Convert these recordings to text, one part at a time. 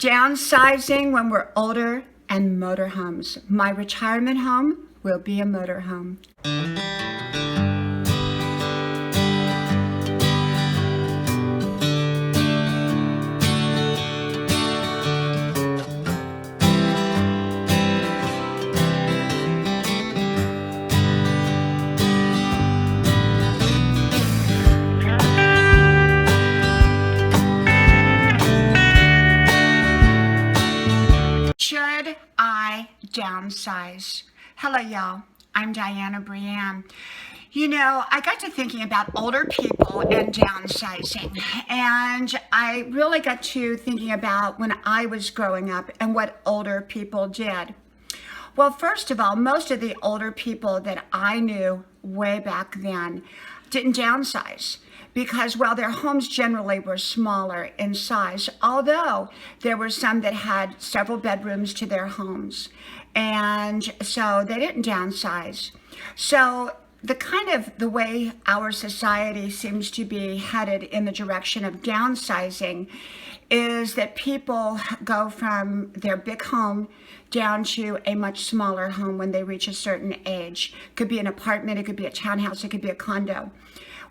Downsizing when we're older and motorhomes. My retirement home will be a motorhome. Should I downsize? Hello, y'all. I'm Diana Brienne. You know, I got to thinking about older people and downsizing, and I really got to thinking about when I was growing up and what older people did. Well, first of all, most of the older people that I knew way back then didn't downsize because, well, their homes generally were smaller in size, although there were some that had several bedrooms to their homes. And so they didn't downsize. So the way our society seems to be headed in the direction of downsizing is that people go from their big home down to a much smaller home when they reach a certain age. It could be an apartment, it could be a townhouse, it could be a condo.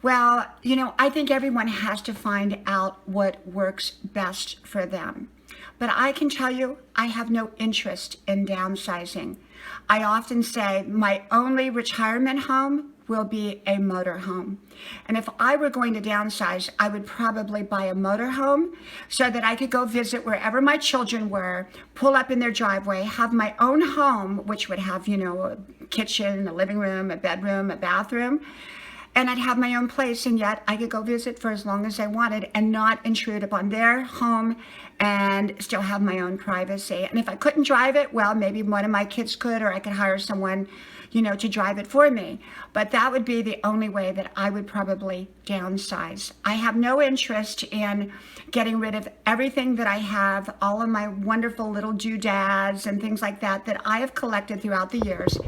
Well, you know, I think everyone has to find out what works best for them. But I can tell you, I have no interest in downsizing. I often say my only retirement home will be a motorhome. And if I were going to downsize, I would probably buy a motorhome so that I could go visit wherever my children were, pull up in their driveway, have my own home, which would have, you know, a kitchen, a living room, a bedroom, a bathroom. And I'd have my own place, and yet I could go visit for as long as I wanted and not intrude upon their home and still have my own privacy. And if I couldn't drive it, well, maybe one of my kids could, or I could hire someone, you know, to drive it for me. But that would be the only way that I would probably downsize. I have no interest in getting rid of everything that I have, all of my wonderful little doodads and things like that that I have collected throughout the years,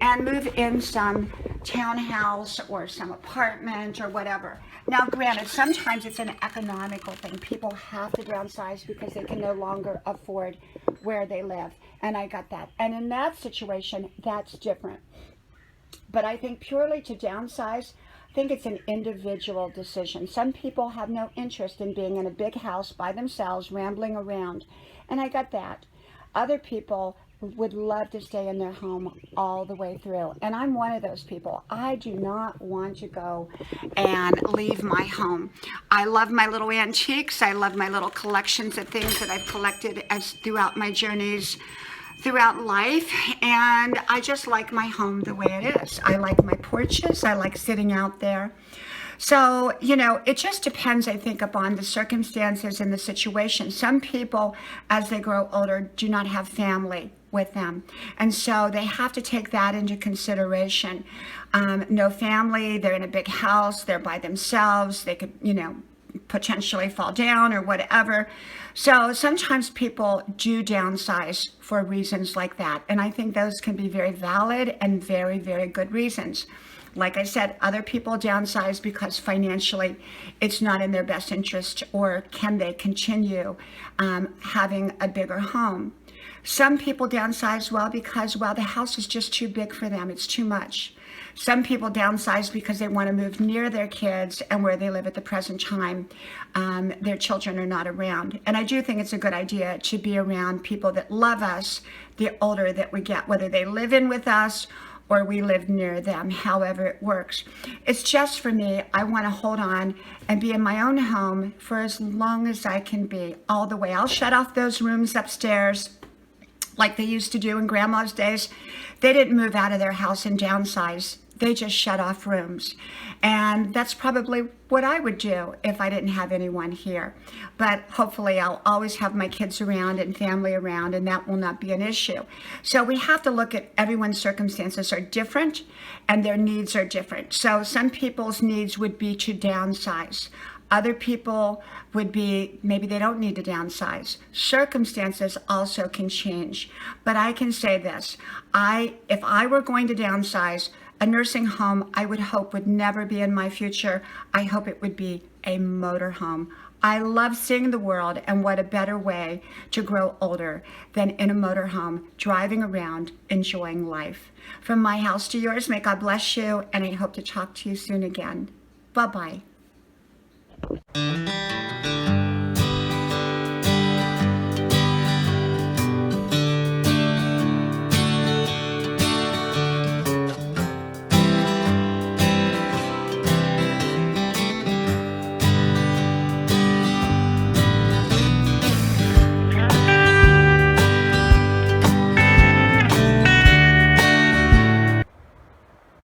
and move in some townhouse or some apartment or whatever. Now, granted, sometimes it's an economical thing. People have to downsize because they can no longer afford where they live. And I got that. And in that situation, that's different. But I think purely to downsize, I think it's an individual decision. Some people have no interest in being in a big house by themselves, rambling around. And I got that. Other people would love to stay in their home all the way through. And I'm one of those people. I do not want to go and leave my home. I love my little antiques. I love my little collections of things that I've collected as throughout my journeys throughout life. And I just like my home the way it is. I like my porches. I like sitting out there. So, you know, it just depends, I think, upon the circumstances and the situation. Some people, as they grow older, do not have family with them. And so they have to take that into consideration. No family, they're in a big house, they're by themselves, they could, you know, potentially fall down or whatever. So sometimes people do downsize for reasons like that. And I think those can be very valid and very, very good reasons. Like I said, other people downsize because financially it's not in their best interest, or can they continue having a bigger home. Some people downsize, well, because, well, the house is just too big for them. It's too much. Some people downsize because they want to move near their kids and where they live at the present time. Their children are not around. And I do think it's a good idea to be around people that love us the older that we get, whether they live in with us or we live near them, however it works. It's just for me, I want to hold on and be in my own home for as long as I can be, all the way. I'll shut off those rooms upstairs like they used to do in grandma's days. They didn't move out of their house and downsize. They just shut off rooms. And that's probably what I would do if I didn't have anyone here. But hopefully I'll always have my kids around and family around, and that will not be an issue. So we have to look at everyone's circumstances are different and their needs are different. So some people's needs would be to downsize. Other people would be, maybe they don't need to downsize. Circumstances also can change. But I can say this, if I were going to downsize, a nursing home, I would hope would never be in my future. I hope it would be a motorhome. I love seeing the world, and what a better way to grow older than in a motorhome, driving around, enjoying life. From my house to yours, may God bless you, and I hope to talk to you soon again. Bye-bye.